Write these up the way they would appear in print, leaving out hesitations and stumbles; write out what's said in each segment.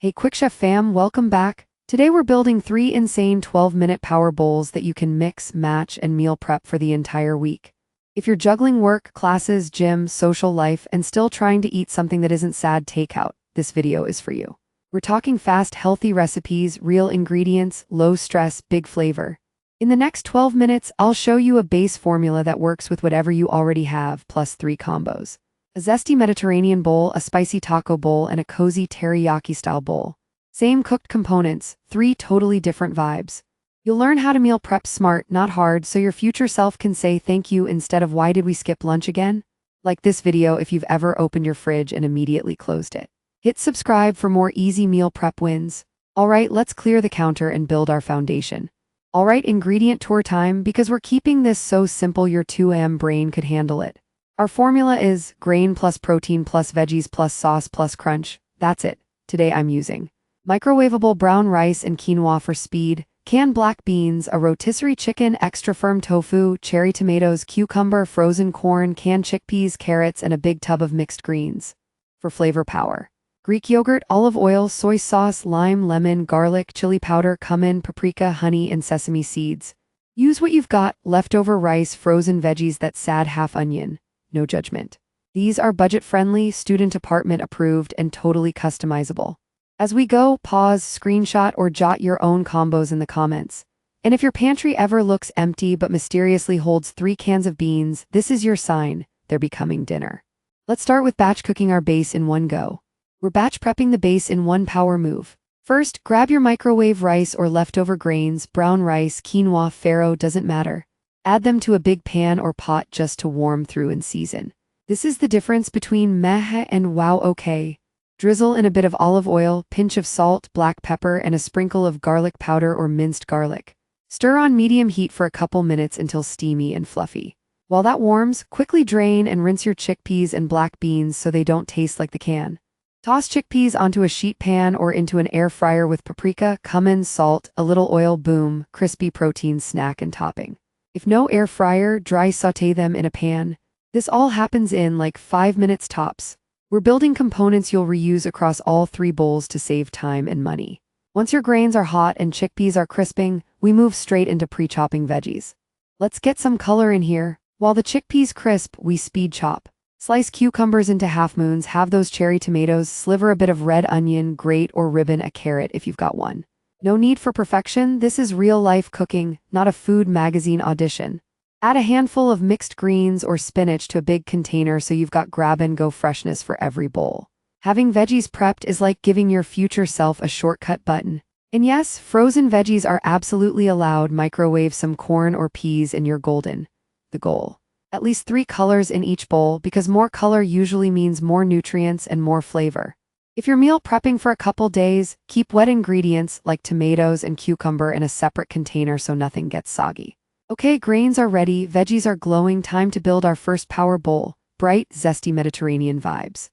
Hey Quick Chef fam, welcome back. Today we're building 3 insane 12-minute power bowls that you can mix, match, and meal prep for the entire week. If you're juggling work, classes, gym, social life, and still trying to eat something that isn't sad takeout, this video is for you. We're talking fast, healthy recipes, real ingredients, low stress, big flavor. In the next 12 minutes, I'll show you a base formula that works with whatever you already have, plus 3 combos. A zesty Mediterranean bowl, a spicy taco bowl, and a cozy teriyaki-style bowl. Same cooked components, 3 totally different vibes. You'll learn how to meal prep smart, not hard, so your future self can say thank you instead of why did we skip lunch again? Like this video if you've ever opened your fridge and immediately closed it. Hit subscribe for more easy meal prep wins. Alright, let's clear the counter and build our foundation. Alright, ingredient tour time, because we're keeping this so simple your 2am brain could handle it. Our formula is grain plus protein plus veggies plus sauce plus crunch. That's it. Today I'm using microwavable brown rice and quinoa for speed, canned black beans, a rotisserie chicken, extra firm tofu, cherry tomatoes, cucumber, frozen corn, canned chickpeas, carrots, and a big tub of mixed greens. For flavor power, Greek yogurt, olive oil, soy sauce, lime, lemon, garlic, chili powder, cumin, paprika, honey, and sesame seeds. Use what you've got, leftover rice, frozen veggies, that sad half onion. No judgment. These are budget-friendly, student apartment approved, and totally customizable. As we go, pause, screenshot, or jot your own combos in the comments. And if your pantry ever looks empty but mysteriously holds 3 cans of beans, this is your sign they're becoming dinner. Let's start with batch cooking our base in one go. We're batch prepping the base in one power move. First, grab your microwave rice or leftover grains, brown rice, quinoa, farro, doesn't matter. Add them to a big pan or pot just to warm through and season. This is the difference between meh and wow okay. Drizzle in a bit of olive oil, pinch of salt, black pepper, and a sprinkle of garlic powder or minced garlic. Stir on medium heat for a couple minutes until steamy and fluffy. While that warms, quickly drain and rinse your chickpeas and black beans so they don't taste like the can. Toss chickpeas onto a sheet pan or into an air fryer with paprika, cumin, salt, a little oil, boom, crispy protein snack and topping. If no air fryer, dry sauté them in a pan. This all happens in like 5 minutes tops. We're building components you'll reuse across all 3 bowls to save time and money. Once your grains are hot and chickpeas are crisping, we move straight into pre-chopping veggies. Let's get some color in here. While the chickpeas crisp, we speed chop. Slice cucumbers into half moons, have those cherry tomatoes, sliver a bit of red onion, grate or ribbon a carrot if you've got one. No need for perfection, this is real-life cooking, not a food magazine audition. Add a handful of mixed greens or spinach to a big container so you've got grab-and-go freshness for every bowl. Having veggies prepped is like giving your future self a shortcut button. And yes, frozen veggies are absolutely allowed. Microwave some corn or peas and you're golden. The goal: at least 3 colors in each bowl, because more color usually means more nutrients and more flavor. If you're meal prepping for a couple days, keep wet ingredients like tomatoes and cucumber in a separate container so nothing gets soggy. Okay, grains are ready, veggies are glowing, time to build our first power bowl. Bright, zesty Mediterranean vibes.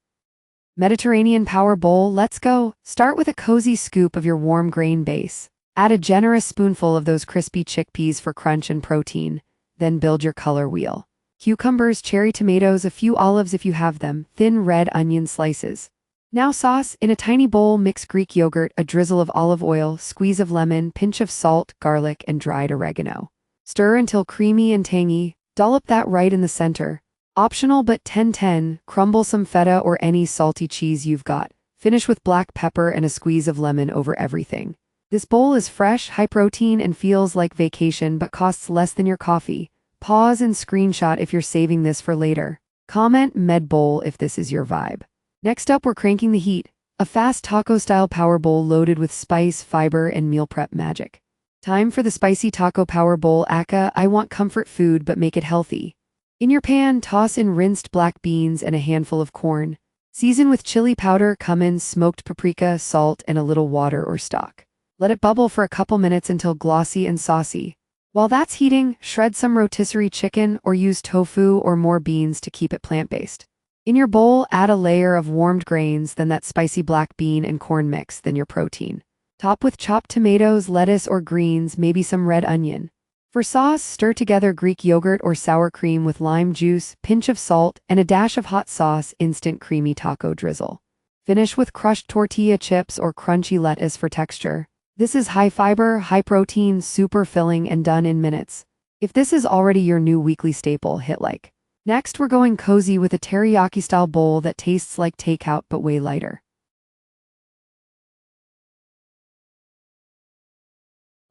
Mediterranean power bowl, let's go. Start with a cozy scoop of your warm grain base. Add a generous spoonful of those crispy chickpeas for crunch and protein. Then build your color wheel. Cucumbers, cherry tomatoes, a few olives if you have them, thin red onion slices. Now sauce. In a tiny bowl, mix Greek yogurt, a drizzle of olive oil, squeeze of lemon, pinch of salt, garlic, and dried oregano. Stir until creamy and tangy. Dollop that right in the center. Optional but 10-10, crumble some feta or any salty cheese you've got. Finish with black pepper and a squeeze of lemon over everything. This bowl is fresh, high protein, and feels like vacation but costs less than your coffee. Pause and screenshot if you're saving this for later. Comment med bowl if this is your vibe. Next up, we're cranking the heat. A fast taco-style power bowl loaded with spice, fiber, and meal prep magic. Time for the spicy taco power bowl. Aka, I want comfort food but make it healthy. In your pan, toss in rinsed black beans and a handful of corn. Season with chili powder, cumin, smoked paprika, salt, and a little water or stock. Let it bubble for a couple minutes until glossy and saucy. While that's heating, shred some rotisserie chicken or use tofu or more beans to keep it plant-based. In your bowl, add a layer of warmed grains, then that spicy black bean and corn mix, then your protein. Top with chopped tomatoes, lettuce or greens, maybe some red onion. For sauce, stir together Greek yogurt or sour cream with lime juice, pinch of salt, and a dash of hot sauce, instant creamy taco drizzle. Finish with crushed tortilla chips or crunchy lettuce for texture. This is high fiber, high protein, super filling, and done in minutes. If this is already your new weekly staple, hit like. Next, we're going cozy with a teriyaki-style bowl that tastes like takeout but way lighter.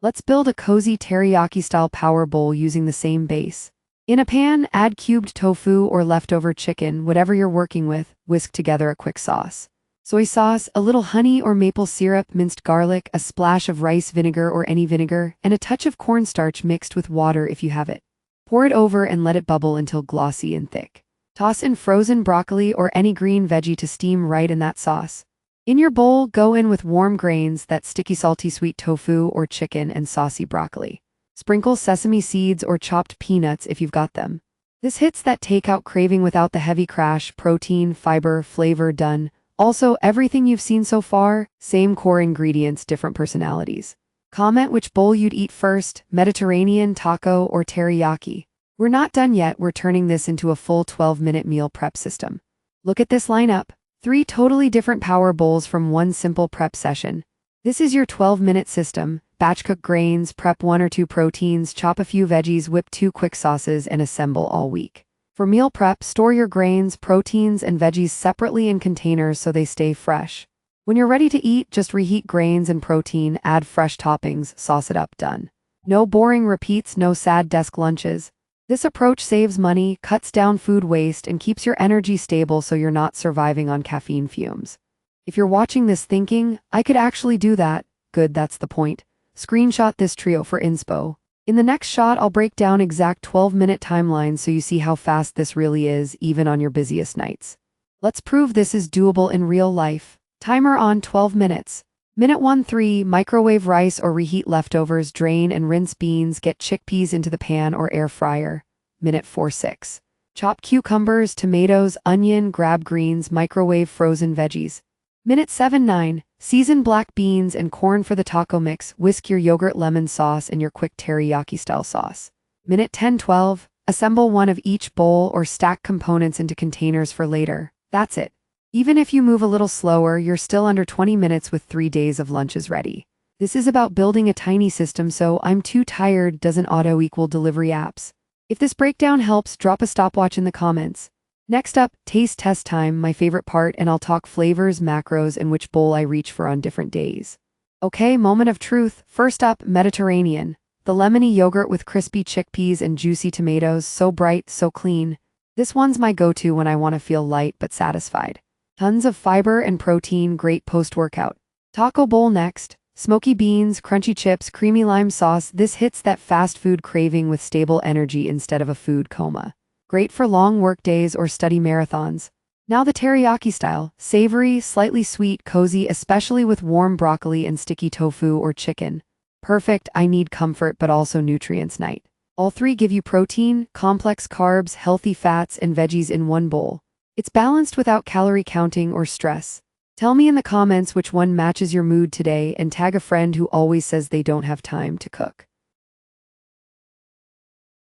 Let's build a cozy teriyaki-style power bowl using the same base. In a pan, add cubed tofu or leftover chicken, whatever you're working with, whisk together a quick sauce. Soy sauce, a little honey or maple syrup, minced garlic, a splash of rice vinegar or any vinegar, and a touch of cornstarch mixed with water if you have it. Pour it over and let it bubble until glossy and thick. Toss in frozen broccoli or any green veggie to steam right in that sauce. In your bowl, go in with warm grains, that sticky salty sweet tofu or chicken, and saucy broccoli. Sprinkle sesame seeds or chopped peanuts if you've got them. This hits that takeout craving without the heavy crash, protein, fiber, flavor, done. Also, everything you've seen so far, same core ingredients, different personalities. Comment which bowl you'd eat first, Mediterranean, taco, or teriyaki. We're not done yet, we're turning this into a full 12-minute meal prep system. Look at this lineup. 3 totally different power bowls from one simple prep session. This is your 12-minute system. Batch cook grains, prep 1 or 2 proteins, chop a few veggies, whip 2 quick sauces, and assemble all week. For meal prep, store your grains, proteins, and veggies separately in containers so they stay fresh. When you're ready to eat, just reheat grains and protein, add fresh toppings, sauce it up, done. No boring repeats, no sad desk lunches. This approach saves money, cuts down food waste, and keeps your energy stable so you're not surviving on caffeine fumes. If you're watching this thinking, I could actually do that, good, that's the point. Screenshot this trio for inspo. In the next shot, I'll break down exact 12-minute timelines so you see how fast this really is, even on your busiest nights. Let's prove this is doable in real life. Timer on 12 minutes. Minute 1 3, microwave rice or reheat leftovers, drain and rinse beans, get chickpeas into the pan or air fryer. Minute 4 6. Chop cucumbers, tomatoes, onion, grab greens, microwave frozen veggies. Minute 7 9. Season black beans and corn for the taco mix, whisk your yogurt lemon sauce and your quick teriyaki-style sauce. Minute 10 12. Assemble one of each bowl or stack components into containers for later. That's it. Even if you move a little slower, you're still under 20 minutes with 3 days of lunches ready. This is about building a tiny system, so I'm too tired doesn't auto equal delivery apps. If this breakdown helps, drop a stopwatch in the comments. Next up, taste test time, my favorite part, and I'll talk flavors, macros, and which bowl I reach for on different days. Okay, moment of truth. First up, Mediterranean. The lemony yogurt with crispy chickpeas and juicy tomatoes, so bright, so clean. This one's my go-to when I want to feel light but satisfied. Tons of fiber and protein, great post-workout. Taco bowl next. Smoky beans, crunchy chips, creamy lime sauce. This hits that fast food craving with stable energy instead of a food coma. Great for long work days or study marathons. Now the teriyaki style. Savory, slightly sweet, cozy, especially with warm broccoli and sticky tofu or chicken. Perfect, I need comfort but also nutrients night. All 3 give you protein, complex carbs, healthy fats, and veggies in one bowl. It's balanced without calorie counting or stress. Tell me in the comments which one matches your mood today and tag a friend who always says they don't have time to cook.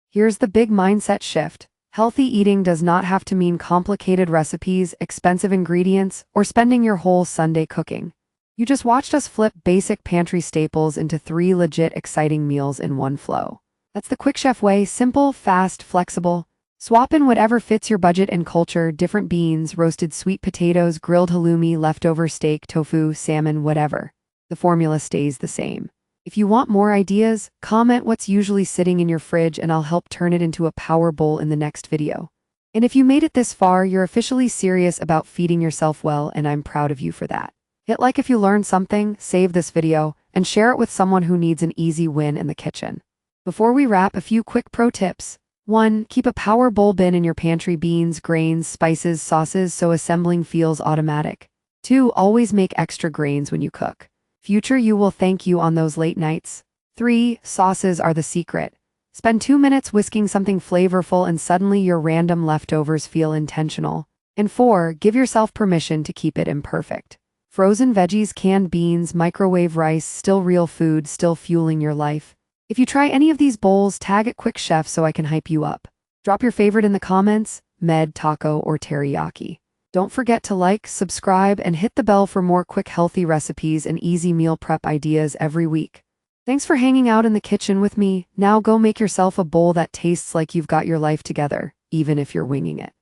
Here's the big mindset shift. Healthy eating does not have to mean complicated recipes, expensive ingredients, or spending your whole Sunday cooking. You just watched us flip basic pantry staples into 3 legit exciting meals in one flow. That's the Quick Chef way, simple, fast, flexible. Swap in whatever fits your budget and culture, different beans, roasted sweet potatoes, grilled halloumi, leftover steak, tofu, salmon, whatever. The formula stays the same. If you want more ideas, comment what's usually sitting in your fridge and I'll help turn it into a power bowl in the next video. And if you made it this far, you're officially serious about feeding yourself well, and I'm proud of you for that. Hit like if you learned something, save this video, and share it with someone who needs an easy win in the kitchen. Before we wrap, a few quick pro tips. 1. Keep a power bowl bin in your pantry, beans, grains, spices, sauces, so assembling feels automatic. 2. Always make extra grains when you cook. Future you will thank you on those late nights. 3. Sauces are the secret. Spend 2 minutes whisking something flavorful and suddenly your random leftovers feel intentional. And 4. Give yourself permission to keep it imperfect. Frozen veggies, canned beans, microwave rice, still real food, still fueling your life. If you try any of these bowls, tag at Quick Chef so I can hype you up. Drop your favorite in the comments, med, taco, or teriyaki. Don't forget to like, subscribe, and hit the bell for more quick healthy recipes and easy meal prep ideas every week. Thanks for hanging out in the kitchen with me. Now go make yourself a bowl that tastes like you've got your life together, even if you're winging it.